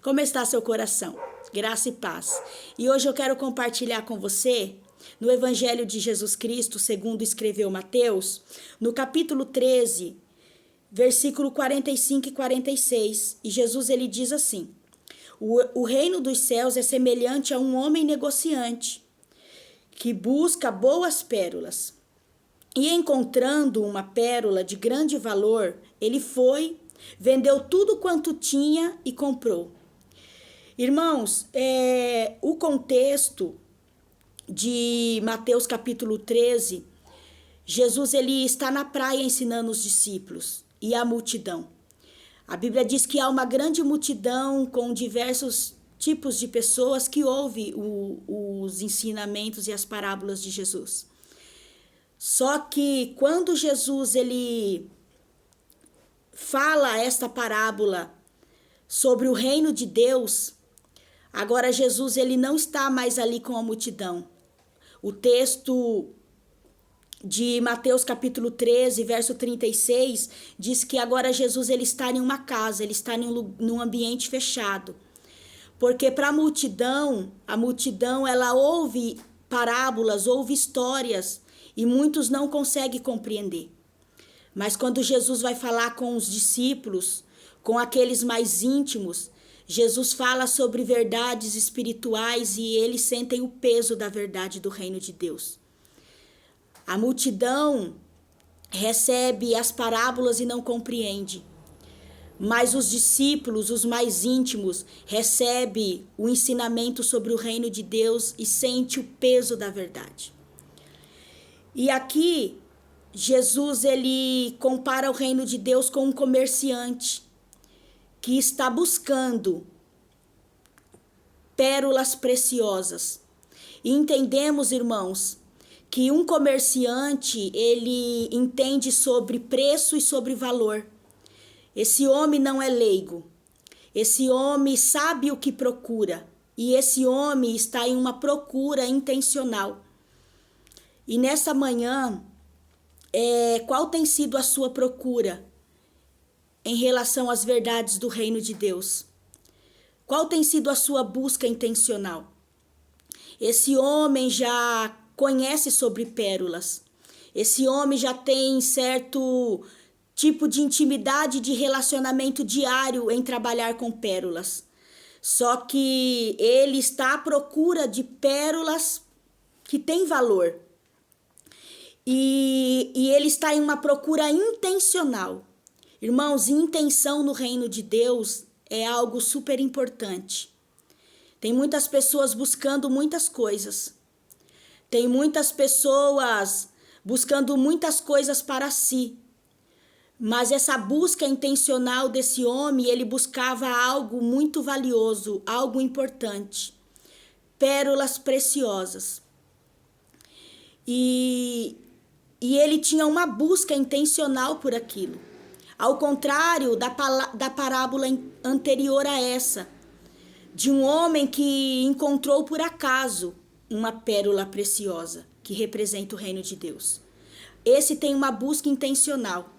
Como está seu coração? Graça e paz. E hoje eu quero compartilhar com você, no Evangelho de Jesus Cristo, segundo escreveu Mateus, no capítulo 13, versículo 45 e 46. E Jesus ele diz assim: o reino dos céus é semelhante a um homem negociante que busca boas pérolas. E encontrando uma pérola de grande valor, ele foi, vendeu tudo quanto tinha e comprou. Irmãos, o contexto de Mateus capítulo 13, Jesus ele está na praia ensinando os discípulos e a multidão. A Bíblia diz que há uma grande multidão com diversos tipos de pessoas que ouvem os ensinamentos e as parábolas de Jesus. Só que quando Jesus ele fala esta parábola sobre o reino de Deus, agora Jesus ele não está mais ali com a multidão. O texto de Mateus capítulo 13, verso 36, diz que agora Jesus ele está em uma casa, ele está num ambiente fechado. Porque para a multidão ela ouve parábolas, ouve histórias, e muitos não conseguem compreender. Mas quando Jesus vai falar com os discípulos, com aqueles mais íntimos, Jesus fala sobre verdades espirituais e eles sentem o peso da verdade do reino de Deus. A multidão recebe as parábolas e não compreende. Mas os discípulos, os mais íntimos, recebem o ensinamento sobre o reino de Deus e sentem o peso da verdade. E aqui, Jesus ele compara o reino de Deus com um comerciante que está buscando pérolas preciosas. E entendemos, irmãos, que um comerciante, ele entende sobre preço e sobre valor. Esse homem não é leigo. Esse homem sabe o que procura. E esse homem está em uma procura intencional. E nessa manhã, qual tem sido a sua procura em relação às verdades do reino de Deus? Qual tem sido a sua busca intencional? Esse homem já conhece sobre pérolas. Esse homem já tem certo tipo de intimidade, de relacionamento diário em trabalhar com pérolas. Só que ele está à procura de pérolas que têm valor. E ele está em uma procura intencional. Irmãos, intenção no reino de Deus é algo super importante. Tem muitas pessoas buscando muitas coisas. Tem muitas pessoas buscando muitas coisas para si. Mas essa busca intencional desse homem, ele buscava algo muito valioso, algo importante. Pérolas preciosas. E ele tinha uma busca intencional por aquilo. Ao contrário da parábola anterior a essa, de um homem que encontrou por acaso uma pérola preciosa, que representa o reino de Deus. Esse tem uma busca intencional.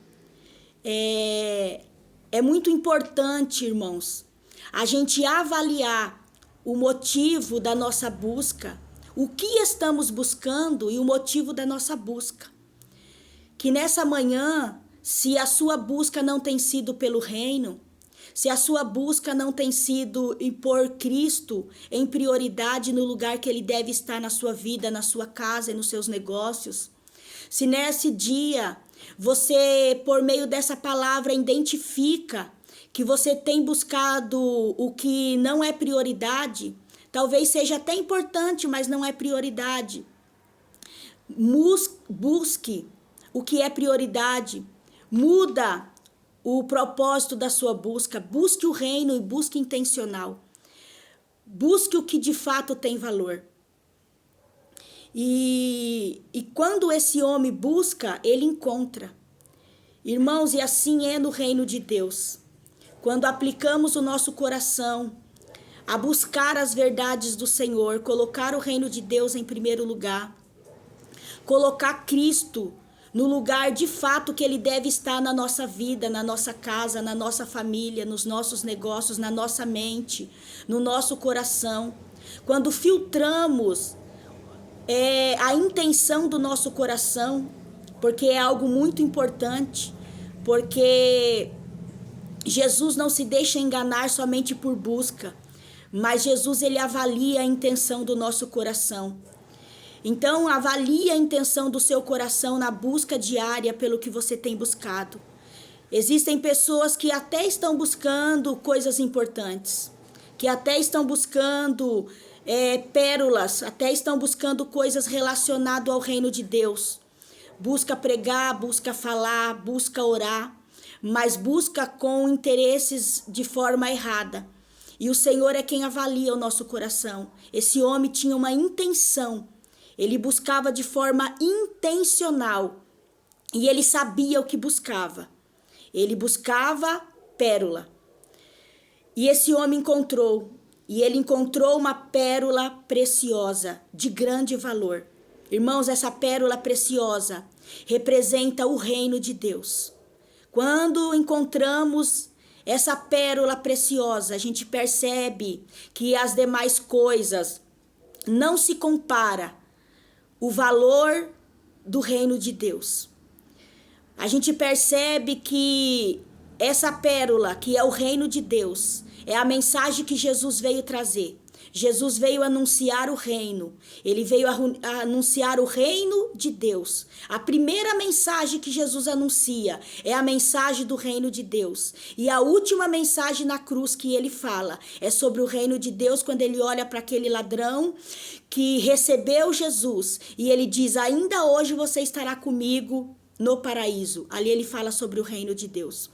É muito importante, irmãos, a gente avaliar o motivo da nossa busca, o que estamos buscando e o motivo da nossa busca. Que nessa manhã, se a sua busca não tem sido pelo reino, se a sua busca não tem sido em pôr Cristo em prioridade no lugar que ele deve estar na sua vida, na sua casa e nos seus negócios, se nesse dia você, por meio dessa palavra, identifica que você tem buscado o que não é prioridade, talvez seja até importante, mas não é prioridade. Busque o que é prioridade, muda o propósito da sua busca, busque o reino e busque intencional. Busque o que de fato tem valor. E quando esse homem busca, ele encontra. Irmãos, e assim é no reino de Deus. Quando aplicamos o nosso coração a buscar as verdades do Senhor, colocar o reino de Deus em primeiro lugar, colocar Cristo no lugar de fato que ele deve estar na nossa vida, na nossa casa, na nossa família, nos nossos negócios, na nossa mente, no nosso coração. Quando filtramos a intenção do nosso coração, porque é algo muito importante, porque Jesus não se deixa enganar somente por busca, mas Jesus ele avalia a intenção do nosso coração. Então, avalie a intenção do seu coração na busca diária pelo que você tem buscado. Existem pessoas que até estão buscando coisas importantes, que até estão buscando pérolas, até estão buscando coisas relacionadas ao reino de Deus. Busca pregar, busca falar, busca orar, mas busca com interesses de forma errada. E o Senhor é quem avalia o nosso coração. Esse homem tinha uma intenção. Ele buscava de forma intencional e ele sabia o que buscava. Ele buscava pérola. E esse homem encontrou, e ele encontrou uma pérola preciosa, de grande valor. Irmãos, essa pérola preciosa representa o reino de Deus. Quando encontramos essa pérola preciosa, a gente percebe que as demais coisas não se compara o valor do reino de Deus. A gente percebe que essa pérola, que é o reino de Deus, é a mensagem que Jesus veio trazer. Jesus veio anunciar o reino. Ele veio anunciar o reino de Deus. A primeira mensagem que Jesus anuncia é a mensagem do reino de Deus. E a última mensagem na cruz que ele fala é sobre o reino de Deus, quando ele olha para aquele ladrão que recebeu Jesus. E ele diz: ainda hoje você estará comigo no paraíso. Ali ele fala sobre o reino de Deus.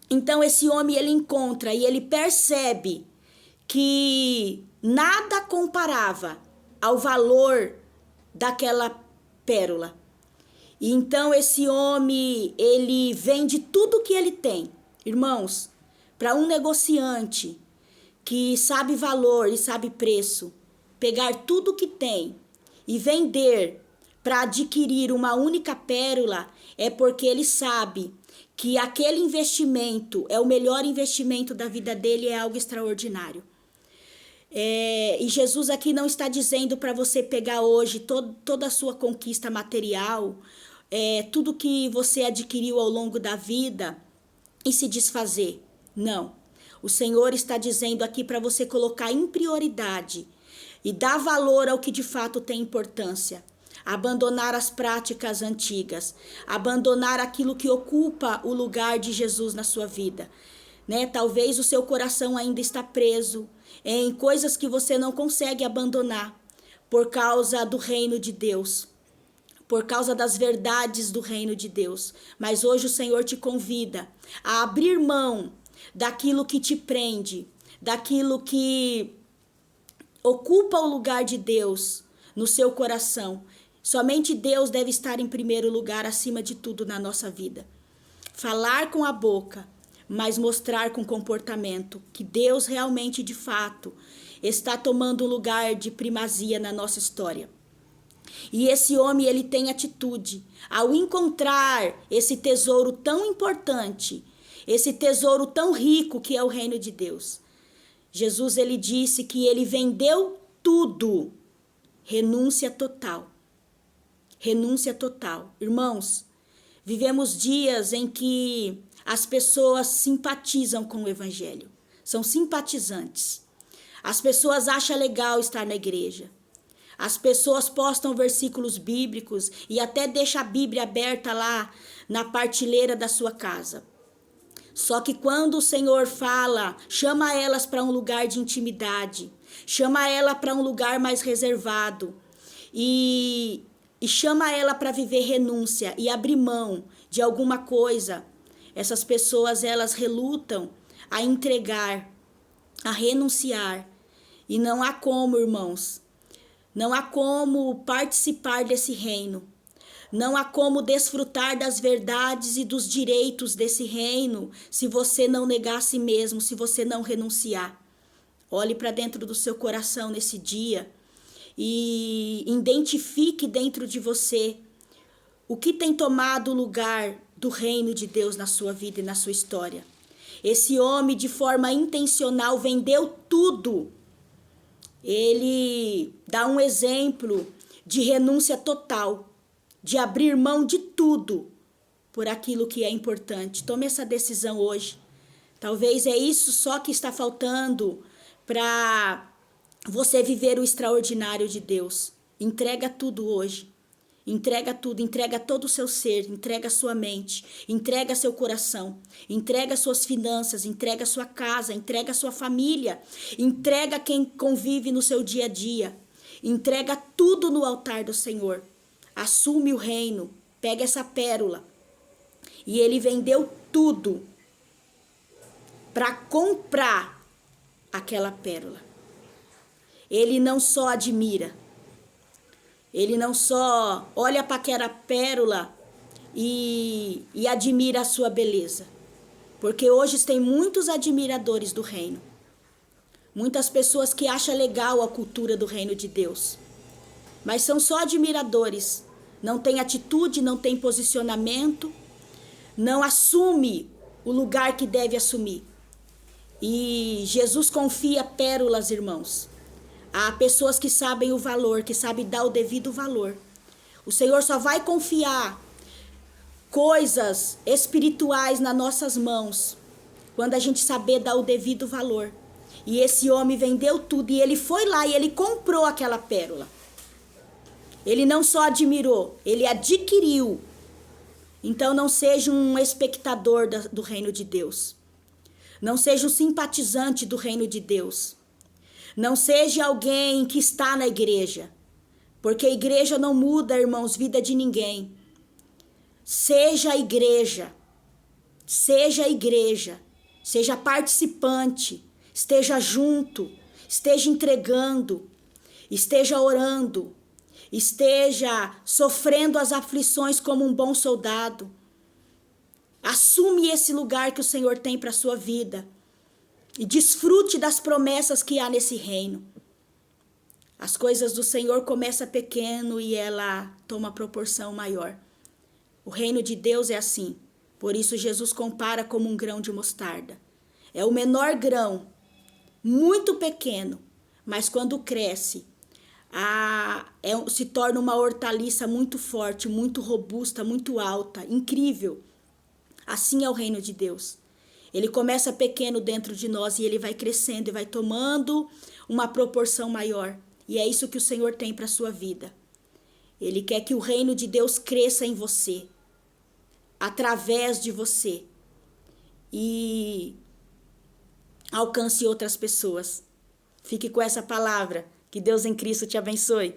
Então esse homem ele encontra e ele percebe que nada comparava ao valor daquela pérola. E então esse homem, ele vende tudo que ele tem. Irmãos, para um negociante que sabe valor e sabe preço, pegar tudo que tem e vender para adquirir uma única pérola, é porque ele sabe que aquele investimento é o melhor investimento da vida dele, é algo extraordinário. E Jesus aqui não está dizendo para você pegar hoje toda a sua conquista material, tudo que você adquiriu ao longo da vida e se desfazer. Não. O Senhor está dizendo aqui para você colocar em prioridade e dar valor ao que de fato tem importância. Abandonar as práticas antigas, abandonar aquilo que ocupa o lugar de Jesus na sua vida. Talvez o seu coração ainda está preso em coisas que você não consegue abandonar por causa do reino de Deus, por causa das verdades do reino de Deus. Mas hoje o Senhor te convida a abrir mão daquilo que te prende, daquilo que ocupa o lugar de Deus no seu coração. Somente Deus deve estar em primeiro lugar, acima de tudo na nossa vida. Falar com a boca, mas mostrar com comportamento que Deus realmente, de fato, está tomando um lugar de primazia na nossa história. E esse homem, ele tem atitude. Ao encontrar esse tesouro tão importante, esse tesouro tão rico que é o reino de Deus, Jesus, ele disse que ele vendeu tudo. Renúncia total. Renúncia total. Irmãos, vivemos dias em que as pessoas simpatizam com o evangelho. São simpatizantes. As pessoas acham legal estar na igreja. As pessoas postam versículos bíblicos e até deixam a Bíblia aberta lá na prateleira da sua casa. Só que quando o Senhor fala, chama elas para um lugar de intimidade, chama ela para um lugar mais reservado e chama ela para viver renúncia e abrir mão de alguma coisa. Essas pessoas, elas relutam a entregar, a renunciar. E não há como, irmãos, não há como participar desse reino. Não há como desfrutar das verdades e dos direitos desse reino se você não negar a si mesmo, se você não renunciar. Olhe para dentro do seu coração nesse dia e identifique dentro de você O que tem tomado o lugar do reino de Deus na sua vida e na sua história? Esse homem, de forma intencional, vendeu tudo. Ele dá um exemplo de renúncia total, de abrir mão de tudo por aquilo que é importante. Tome essa decisão hoje. Talvez é isso só que está faltando para você viver o extraordinário de Deus. Entrega tudo hoje. Entrega tudo, entrega todo o seu ser, entrega a sua mente, entrega seu coração, entrega suas finanças, entrega sua casa, entrega sua família, entrega quem convive no seu dia a dia. Entrega tudo no altar do Senhor. Assume o reino, pega essa pérola. E ele vendeu tudo para comprar aquela pérola. Ele não só admira, ele não só olha para aquela pérola e admira a sua beleza. Porque hoje tem muitos admiradores do reino. Muitas pessoas que acham legal a cultura do reino de Deus. Mas são só admiradores. Não tem atitude, não tem posicionamento. Não assume o lugar que deve assumir. E Jesus confia pérolas, irmãos. Há pessoas que sabem o valor, que sabem dar o devido valor. O Senhor só vai confiar coisas espirituais nas nossas mãos quando a gente saber dar o devido valor. E esse homem vendeu tudo e ele foi lá e ele comprou aquela pérola. Ele não só admirou, ele adquiriu. Então não seja um espectador do reino de Deus. Não seja um simpatizante do reino de Deus. Não seja alguém que está na igreja, porque a igreja não muda, irmãos, vida de ninguém. Seja a igreja, seja participante, esteja junto, esteja entregando, esteja orando, esteja sofrendo as aflições como um bom soldado. Assume esse lugar que o Senhor tem para a sua vida. E desfrute das promessas que há nesse reino. As coisas do Senhor começam pequeno e ela toma proporção maior. O reino de Deus é assim. Por isso Jesus compara como um grão de mostarda. É o menor grão, muito pequeno, mas quando cresce, se torna uma hortaliça muito forte, muito robusta, muito alta, incrível. Assim é o reino de Deus. Ele começa pequeno dentro de nós e ele vai crescendo e vai tomando uma proporção maior. E é isso que o Senhor tem para a sua vida. Ele quer que o reino de Deus cresça em você, através de você, e alcance outras pessoas. Fique com essa palavra. Que Deus em Cristo te abençoe.